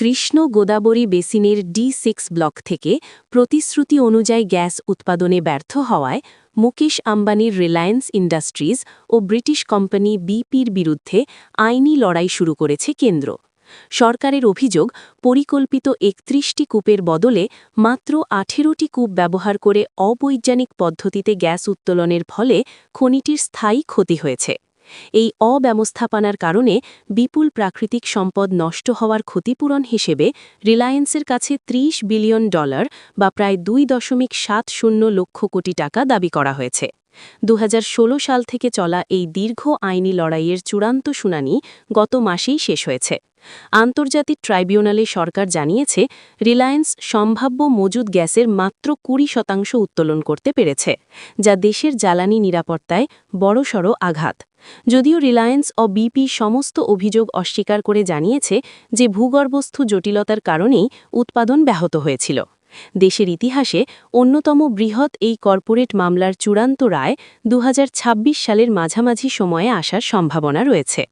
কৃষ্ণ গোদাবরী বেসিনের D6 block থেকে প্রতিশ্রুতি অনুযায়ী গ্যাস উৎপাদনে ব্যর্থ হওয়ায় মুকেশ আম্বানির রিলায়েন্স ইন্ডাস্ট্রিজ ও ব্রিটিশ কোম্পানি বিপির বিরুদ্ধে আইনি লড়াই শুরু করেছে কেন্দ্র। সরকারের অভিযোগ, পরিকল্পিত ৩১টি কূপের বদলে মাত্র ১৮টি কূপ ব্যবহার করে অবৈজ্ঞানিক পদ্ধতিতে গ্যাস উত্তোলনের ফলে খনিটির স্থায়ী ক্ষতি হয়েছে। এই অব্যবস্থাপনার কারণে বিপুল প্রাকৃতিক সম্পদ নষ্ট হওয়ার ক্ষতিপূরণ হিসেবে রিলায়েন্সের কাছে $৩০ বিলিয়ন বা প্রায় ২.৭০ লক্ষ কোটি টাকা দাবি করা হয়েছে। ২০১৬ সাল থেকে চলা এই দীর্ঘ আইনি লড়াইয়ের চূড়ান্ত শুনানি গত মাসেই শেষ হয়েছে। আন্তর্জাতিক ট্রাইব্যুনালে সরকার জানিয়েছে, রিলায়েন্স সম্ভাব্য মজুদ গ্যাসের মাত্র ২০% উত্তোলন করতে পেরেছে, যা দেশের জ্বালানি নিরাপত্তায় বড়সড় আঘাত। যদিও রিলায়েন্স ও বিপি সমস্ত অভিযোগ অস্বীকার করে জানিয়েছে যে ভূগর্ভস্থ জটিলতার কারণেই উৎপাদন ব্যাহত হয়েছিল। দেশের ইতিহাসে অন্যতম বৃহৎ এই কর্পোরেট মামলার চূড়ান্ত রায় ২০২৬ সালের মাঝামাঝি সময়ে আসার সম্ভাবনা রয়েছে।